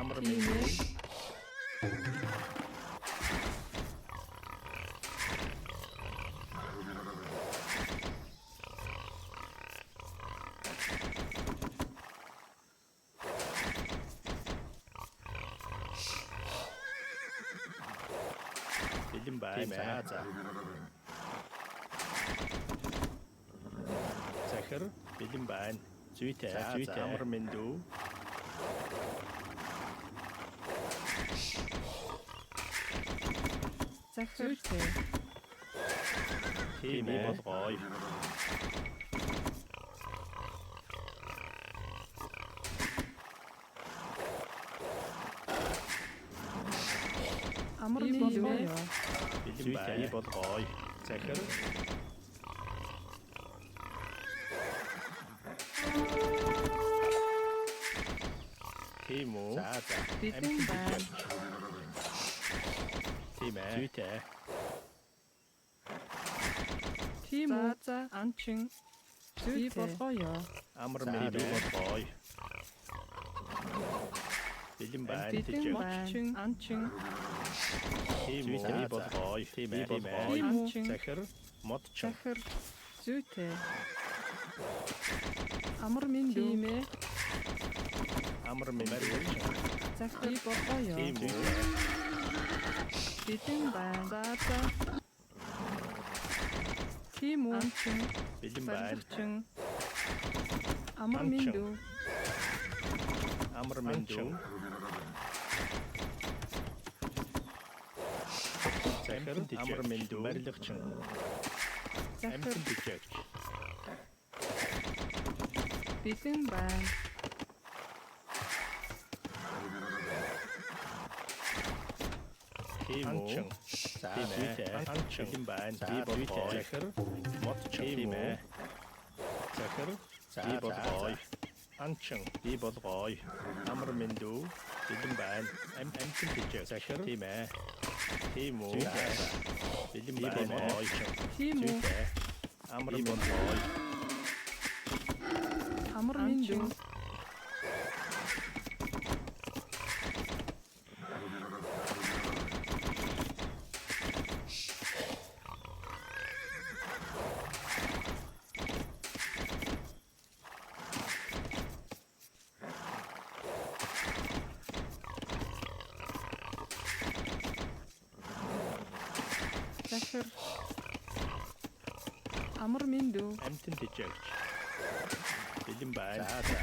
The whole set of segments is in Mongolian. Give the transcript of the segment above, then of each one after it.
Амар Минду. Бэлэн байна. За. Захир бэлэн байна. Зүйтэй. Амар Минду. Захир. Тийм ээ. Болгоё. Амар Минду. Бэлэн байна. Болгоё. Захир. Тийм үү? За. Бэлэн байна. Тийм ээ. Зүйтэй. Тийм үү? За анчин. Зүй болгоё. Амар Минду болгоё. Бэлэн байна. Бэлэн байна. Анчин. Тийм үү? Болгоё. Тийм ээ. Анчин. Захир. Модчин. Захир. Зүйтэй. Амар Минду. Тийм ээ. Амар Минду. Захир болгоё. Тийм үү? Бэлэн байна. За. Тийм үү? Анчин. Бэлэн байна. Барилгачин. Амар Анчин. Минду. Амар Минду. Захир. Амар Минду. Барилгачин. Захир. Амтэн бичээч. Бэлэн байна. Тийм үү? За. Анчин. Бэлэн байна. Би болгоё. Захир. Модчин. Тийм ээ. Захир. Би болгоё. Анчин. Би болгоё. Амар Минду. Бэлэн байна. Амтэн бичээч. Захир. Тийм ээ. Тийм үү? Бэлэн байна. Тийм үү? Амар болгоё. Амар Минду. Захир. Амар Минду. Амтэн бичээч. Бэлэн байна. За.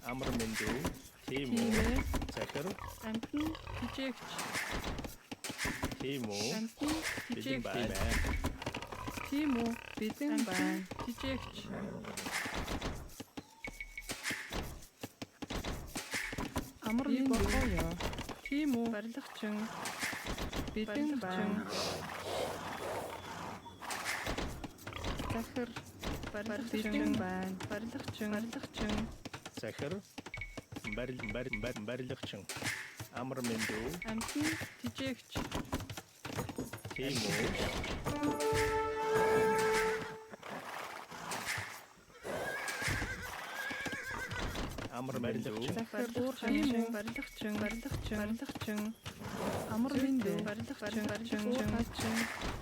Амар Минду. Тийм үү? Захир. Амтэн хижээгч. Тийм үү? Амтэн Бэлэн хижээгч. байна. Тийм үү? Бэлэн байна. Хижээгч. Амар Минду. Тийм үү? Барилгачин. Бэлэн байна. Захир. Барилгачин байна. Барилгачин. Захир. Барилгачин. Амар Минду. Амтэн хижээгч. Тийм үү? Амар Минду. Захир. Тийм үү? Барилгачин. Амар Минду. Барилгачин.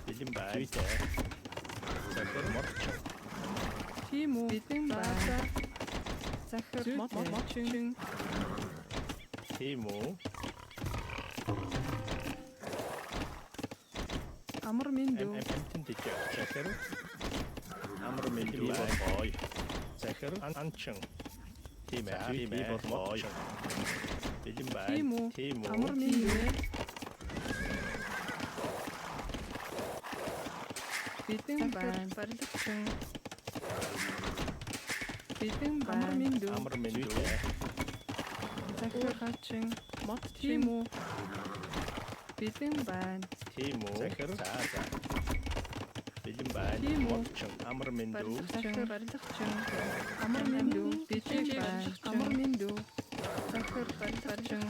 Бэлэн байна. Захир. Модчин. Тийм үү? Бэлэн байна. Захир. Модчин. Тийм үү? Амар Минду. Амтэн бичээч. Захир. Амар Минду болгоё. Захир. Анчин. Тийм ээ. Болгоё. Бэлэн байна. Тийм үү? Тийм үү? Амар Минду. Бэлэн байна. Барилгачин. Бэлэн байна. Амар Минду. Амар Минду. Захир хачин. Мод тийм үү? Бэлэн байна. Тийм үү? Захир. За. Бэлэн байна. Тийм үү? Модчин. Амар Минду. Барилгачин. Амар Минду. Бэлэн байна. Амар Минду. Захир барилгачин.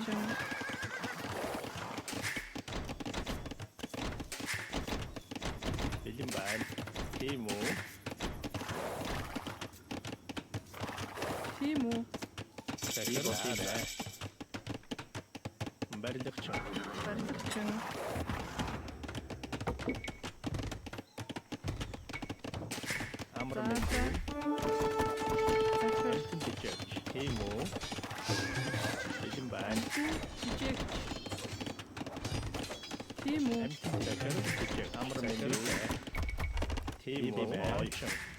Бэлэн байна. Тийм үү? Тийм үү? захир барилгачин барилгачин амар захир мэдээ тийм үү бэлэн байна жижиг тийм үү захир амар мэдээ тийм үү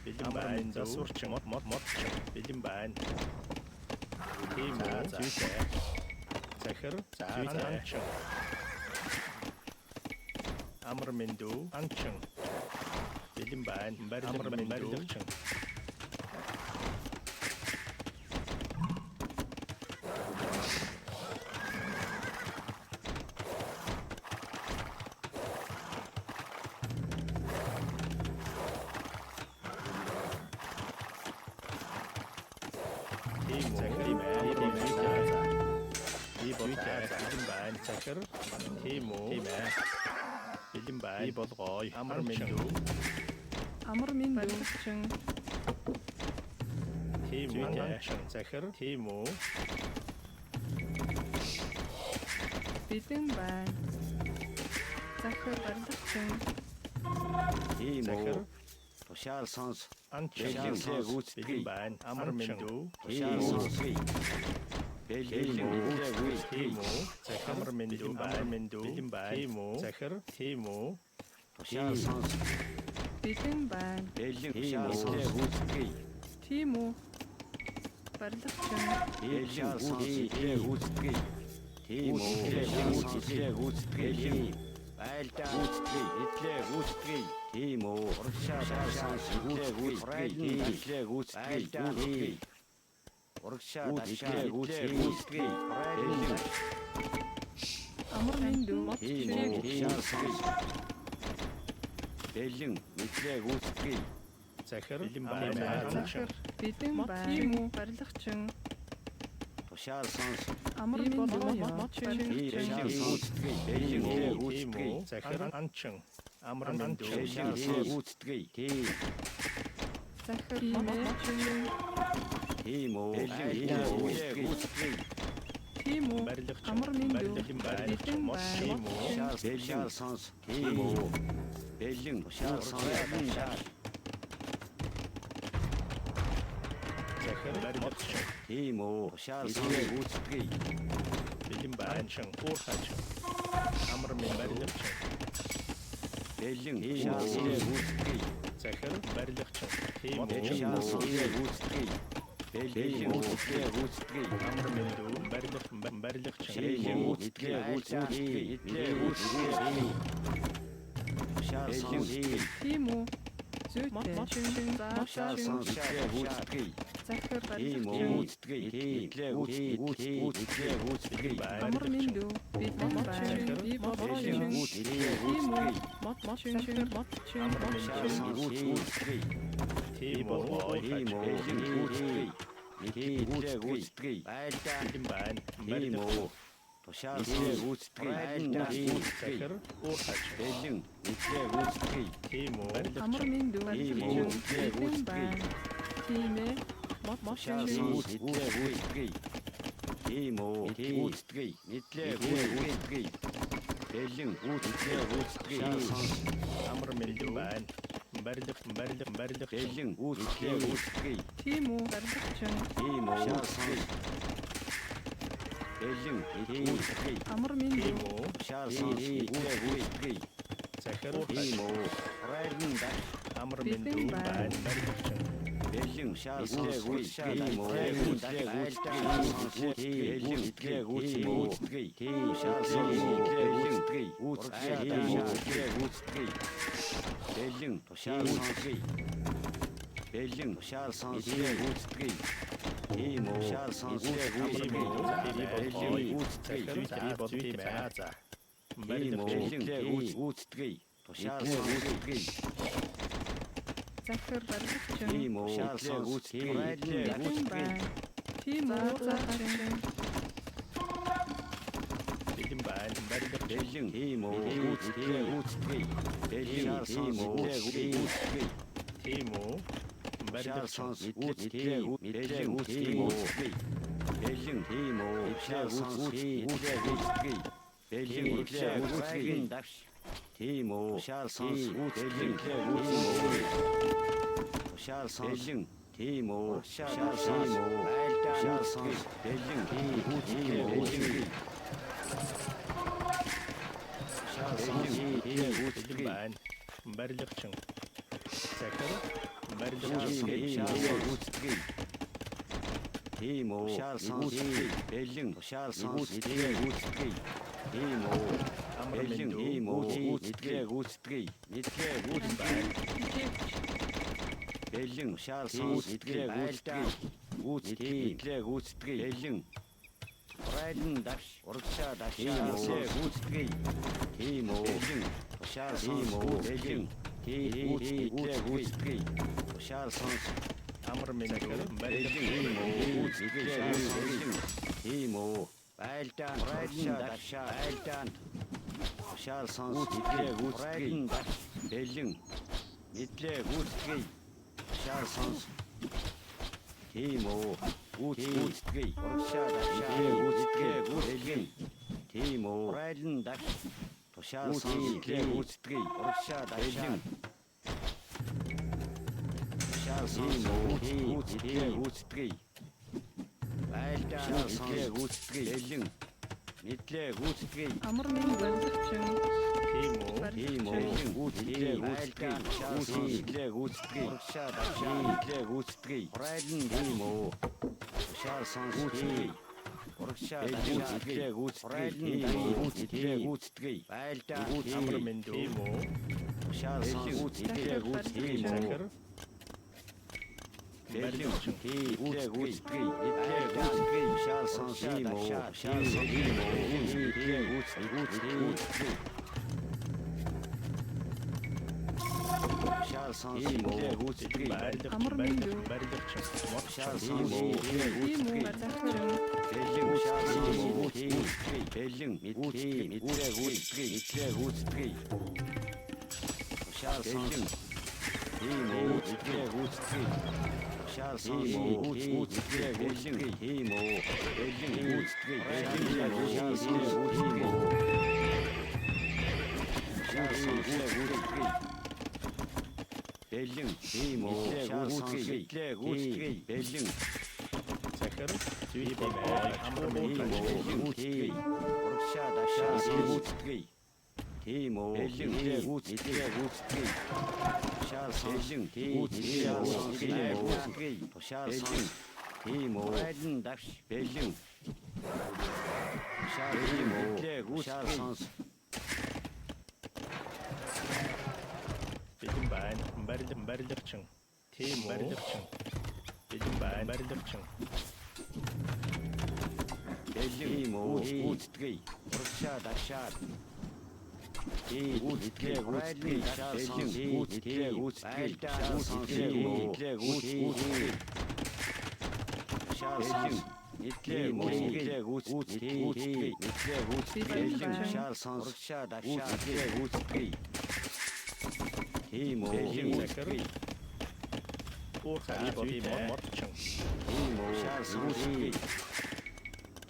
бэлэн байна засварчин мод бэлэн байна тийм үү захир анчин амар мэдээ анчин бэлэн байна барилгачин тийм үү бэлэн байна болгоё амар мэдээ барилгачин тийм үү захир тийм үү бэлэн байна захир барилгачин Тийм захир үү. Тушаал сонс. анчин Бэлэн гүйцэтгэе. бэлэн байна амар мэдээ Тушаал сонсгий. Бэлэн гүйцэтгэе. тийм үү захир амар мэдээ бэлэн байна тийм үү захир тийм үү Тушаал сонс. бэлэн байна Бэлэн тушаал гүйцэтгэе. тийм үү барилгачин Бэлэн гүйцэтгэе. Тийм үү. Бэлэн гүйцэтгэе. Байлдаа гүйцэтгэе. Эдлээ гүйцэтгэе. Тийм үү. Урагшаа сонс гүйцэтгэе. Гүйцэтгэе. Урагшаа дашлаа гүйцэтгэе. Бэлэн амар мэдээ мод тийм жижиг үү. Тушаал сонс. Бэлэн эдлээ гүйцэтгэе. захир бэлэн байна захир бэлэн байна тийм үү барилгачин Тушаал сонс. амар мэдээ мод жижиг Бэлэн гүйцэтгэе. Бэлэн гүйцэтгэе. захир анчин амар Тушаал мэдээ сонс гүйцэтгэе. Тийм. захир мод жижиг Тийм үү. Бэлэн гүйцэтгэе. тийм үү барилгачин амар мэдээ бэлэн байна бэлэн мод тийм үү Бэлэн сонс. Тийм үү. Бэлэн тушаал сонс. захир барилгачин Тийм үү. Тушаал сонс гүйцэтгэе. бэлэн байна уурхач амар мэдээ барилгачин Бэлэн тушаал сонс гүйцэтгэе. захир барилгачин тийм үү Тушаал сонс гүйцэтгэе. Бэлэн гүйцэтгэе. амар мэдээ барилгачин Бэлэн гүйцэтгэе. Эдлээ гүйцэтгэе. Тушаал сонс. тийм үү мод жижиг Тушаал сонс гүйцэтгэе. захир Тийм үү. барилгачин Гүйцэтгэе. Эдлээ гүйцэтгэе. амар мэдээ бэлэн байна би мод Бэлэн жижиг гүйцэтгэе. мод жижиг мод Тушаал сонс гүйцэтгэе. тийм үү Тийм үү. Бэлэн гүйцэтгэе. Эдлээ гүйцэтгэе. байлдаа бэлэн байна Тийм үү. Тушаал сонс гүйцэтгэе. захир уурхач Бэлэн эдлээ гүйцэтгэе. тийм үү амар мэдээ Тийм үү. бэлэн байна тийм ээ мод Тушаал жижиг сонс эдлээ гүйцэтгэе. Тийм үү. Гүйцэтгэе. Эдлээ гүйцэтгэе. Бэлэн эдлээ гүйцэтгэе. амар мэдээ байна барилгачин Бэлэн эдлээ гүйцэтгэе. тийм үү барилгачин Тийм үү. Бэлэн гүйцэтгэе. амар тийм мэдээ үү Тушаал сонс эдлээ гүйцэтгэе. захир Тийм үү. Райдын дах. амар бэлэн мэдээ байна. байна барилгачин Бэлэн тушаал сонс гүйцэтгэе. Тийм үү. Эдлээ гүйцэтгэе. Бэлэн эдлээ гүйцэтгэе. Тийм тушаал сонс эдлээ гүйцэтгэе. Эдлээ гүйцэтгэе. Бэлэн тушаал сонсгий. Бэлэн тушаал сонсгий гүйцэтгэе. Тийм үү. Тушаал сонсгий гүйцэтгэе. Бэлэн гүйцэтгэе. за Тийм үү. Бэлэн гүйцэтгэе. Тушаал сонсгий. захир барилгачин Тийм үү. Тушаал сонсгий. бэлэн байна тийм үү барилгачин бэлэн байна Бэлэн тийм үү. Гүйцэтгэе. Бэлэн тийм үү. Гүйцэтгэе. тийм үү Тушаал сонс гүйцэтгэе. Бэлэн гүйцэтгэе. Бэлэн Бэлэн тийм үү. Ившээ гүйцэтгэе. Бэлэн ившээ гүйцэтгэе. Тийм үү. Шаар сонс бэлэн гүйцэтгэе. Шаар сонс бэлэн тийм үү. Шаар сонс айлдаа шаар сонс бэлэн гүйцэтгэе. Шаар сонс бэлэн гүйцэтгэе. байна. Барилгачин. Захир барилгачин. гүйцэтгэе. Тийм үү. Шаар сонс бэлэн шаар сонс гүйцэтгэе. Тийм үү. Бэлэн тийм үү. Гүйцэтгэе. Мэдгээ гүйцэтгэе. Бэлэн шаар сонс гүйцэтгэе. Гүйцэтгэе. Бэлэн Райден даш урагшаа дашаа гүйцэтгэе. Тийм үү. Бэлэн шаар сонс бэлэн гүйцэтгэе. Шаар сонс Амар минакер бэлэн гүйцэтгэе. Тийм үү. Айлдан райден дашаа айлдан шаар сонс гүйцэтгэе. Бэлэн мэдлээ гүйцэтгэе. Шаар сонс тийм үү. Гүйцэтгэе. Урагшаа дашаа гүйцэтгэе. Тийм үү. Райлан даш тушаар сонс гүйцэтгэе. Урагшаа дашаа шаар сонс гүйцэтгэе. Айлдан сонс гүйцэтгэе. Бэлэн мэдлээ гүйцэтгэе. Амар минь барилгачин. тийм үү. Тийм үү. Гүйцэтгэе. Шаар сонс гүйцэтгэе. Урагшаа дашаа гүйцэтгэе. Райлан тийм үү. Шаар сонс гүйцэтгэе. Урагшаа дашаа гүйцэтгэе. Айлдан Амар минь тийм үү. шаар сонс гүйцэтгэе. Захир Бэлэн гүйцэтгэе. Шаар сонс тийм үү. Шаар сонс гүйцэтгэе. Шаар сонс гүйцэтгэе. Амар минь юу? барилгачин. Шаар сонс Тийм үү захир. Бэлэн шаар сонс гүйцэтгэе. Бэлэн мэдлээ гүйцэтгэе. Шаар сонс тийм үү. Мэдлээ гүйцэтгэе. Шаар сонс гүйцэтгэе. Бэлэн тийм үү. Бэлэн гүйцэтгэе. Шаар сонс гүйцэтгэе. Шаар сонс гүйцэтгэе. Бэлэн тийм үү. Шаар сонс гүйцэтгэе. Бэлэн Захир зүй бай. Амар минь гүйцэтгэе. Урагшаа дашаа гүйцэтгэе. Тийм үү. Бэлэн гүйцэтгэе. Шаар сонс гүйцэтгэе. Шаар сонс тийм үү. Райден даш бэлэн шаар тийм үү. Шаар сонс бэлэн байна. Барилгачин. Тийм үү. Барилгачин. Бэлэн байна. Барилгачин. бэлэн тийм үү. Гүйцэтгэе. Урагшаа дашаа гүйцэтгэе. Шаар сонс гүйцэтгэе. Шаар сонс гүйцэтгэе. Шаар сонс мэдлээ гүйцэтгэе. Шаар сонс урагшаа дашаа гүйцэтгэе. Тийм үү. Захир уурхай зүй модчин. Тийм үү. Шаар сонс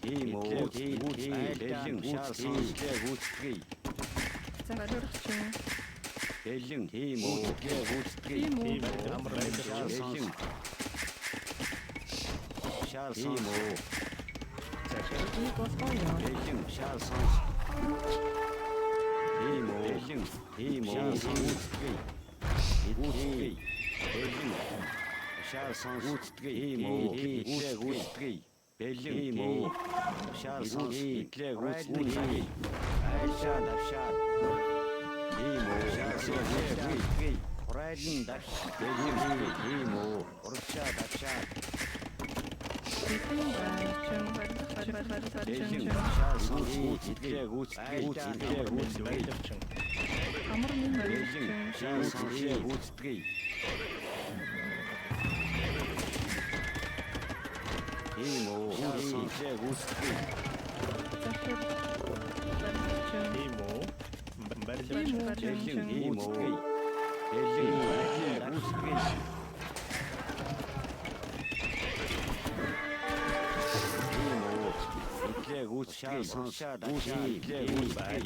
тийм үү. Бэлэн шаар сонс гүйцэтгэе. Захирчин. Бэлэн тийм үү. Гүйцэтгэе. Тийм үү. Амар Шаар сонс шаар сонс захир Би болохоо. бэлэн шаар сонс тийм үү. Бэлэн тийм үү. Гүйцэтгэе. Бэлэн шаар сонс тийм үү. Гүйцэтгэе. Бэлэн тийм үү. Шаар сонс гүйцэтгэе. Айлшаа давшаа тийм үү. Шаар сонс гүйцэтгэе. Райден даш бэлэн тийм үү. Урагшаа давшаа Бэлэн барилгачин. бэлэн шаар сонс гүйцэтгэе. барилгачин. Амар минь Бэлэн барилгачин. шаар сонс гүйцэтгэе. Тийм үү. Шаар сонс гүйцэтгэе. Захир барилгачин. Тийм үү. Тийм Барилгачин. үү. Бэлэн Барилгачин. тийм үү. Бэлэн гүйцэтгэе. Тийм үү. Ушаал сонсоо ушаа итлээ үүсгэе.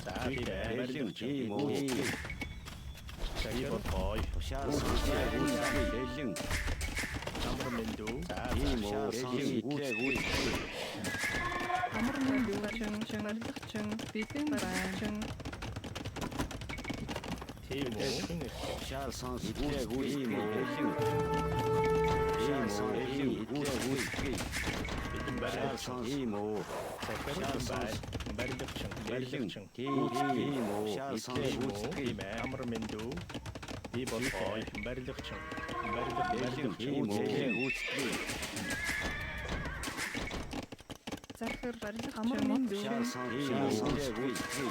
За би Бэлэн барилгач. тийм үү. Захир гой. Ушаал сонсоо үүсгэе. Бэлэн Амар мэндүү. За тийм үү. Бэлэн итлээ үүсгэе. Амар мэндүүчин барилгачин бэлэн байна. тийм үү. Ушаал сонсоо итлээ үүсгэе. Бэлэн. Ушаал сонсоо итлээ үүсгэе. Бэлэн Ушаал барилгач. сонсоо тийм үү. Захир барилгач. Бэлэн Барилгач. тийм үү. Ушаал сонсоо үүсгэе. Амар мэндүү. Би бол гой. Барилгач. Бэлэн тийм үү. Үүсгэе. Захир амар мэндүү. Ушаал сонсоо үүсгэе.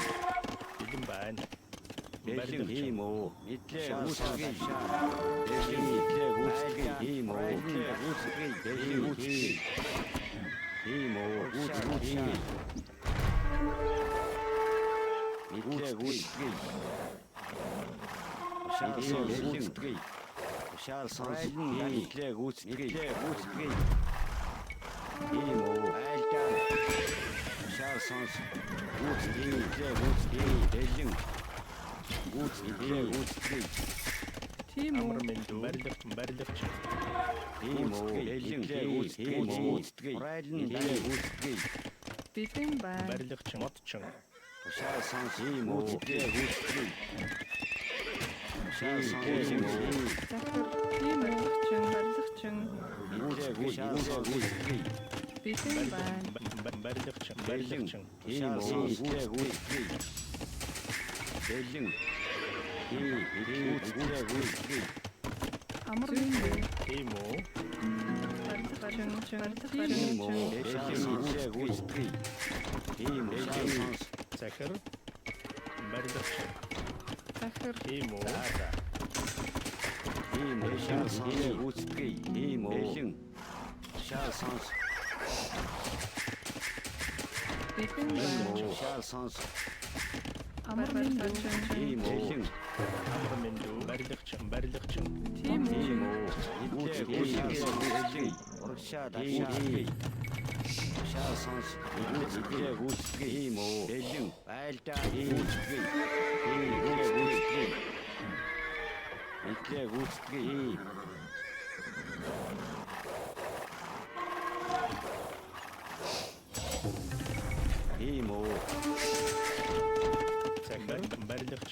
Бэлэн байна. Бэлэн тийм үү. Итлээ үүсгэе. Бэлэн итлээ үүсгэе. Тийм үү. Итлээ үүсгэе. Бэлэн үүсгэе. Тийм үү. Үүсгэе. Итлээ үүсгэе. Ушаал сонсоо үүсгэе. Ушаал сонсоо итлээ үүсгэе. Итлээ үүсгэе. Тийм үү. Айлтаа. Ушаал сонсоо үүсгэе. Итлээ үүсгэе. Бэлэн үүсгэе. Тийм үү. Амар мэндүү. Барилгач. Тийм үү. Бэлэн үүсгэе. Райлн үүсгэе. Бэлэн байна. Барилгач. Модчин. Ушаал сонсоо тийм үү. Үүсгэе. Ушаал сонсоо тийм үү. Захир тийм барилгачин. Ушаал сонсоо үүсгэе. Бэлэн байна. Барилгач. Бэлэн тийм үү. Үүсгэе. Бэлэн үүсгэе. Амар мэндүү. Тийм үү. Барилгачин. Тийм үү. Бэлэн үүсгэе. Тийм үү. Захир. Барилгач. Захир Тийм үү. Тийм үү. Ушаал сонсоо үүсгэе. Тийм үү. Бэлэн ушаал сонсоо. бэлэн Тийм байна. үү. Ушаал сонсоо. Амар мэндүү. Тийм үү. Бэлэн Амар мэндүү. Барилгач. Тийм үү. тийм үү. Итлээ үүсгэе. Урагшаад ашигладаг. Ушаал сонсоо. Итлээ үүсгэе. Тийм үү. Бэлэн айлдаа үүсгэе. Тийм үүсгэе. Итлээ үүсгэе. Тийм үү. Захир. Барилгач.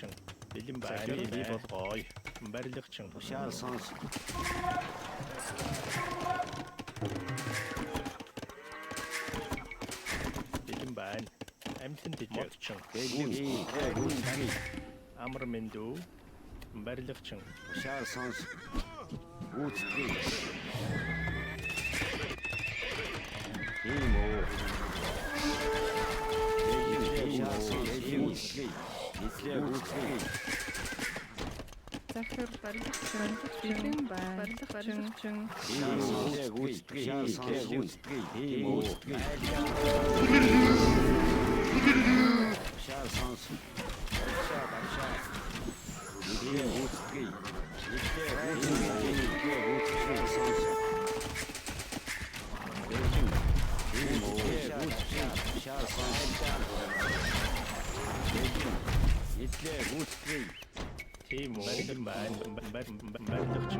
Бэлэн байна. Би бол гой. Барилгач. Ушаал сонсоо. Бэлэн байна. Амьтан дижигч. Бэлэн итлээ үүсгэе. Амар мэндүү. Барилгач. Ушаал сонсоо. Үүсгэе. Тийм үү. Ушаал сонсоо. Үүсгэе. Итлээ үүсгэе. Захир барилгачин. Бэлэн байна. Барилгачин. Тийм үү. Үүсгэе. Ушаал сонсоо. Үүсгэе. Тийм үү. Ушаал сонсоо. Ушаал. Итлээ үүсгэе. Итлээ үүсгэе. Итлээ үүсгэе. Сонсоо. Бэлэн. Тийм үү. Ушаал сонсоо. Бэлэн. Итлээ үүсгэе. Тийм үү. Бэлэн байна. Барилгач.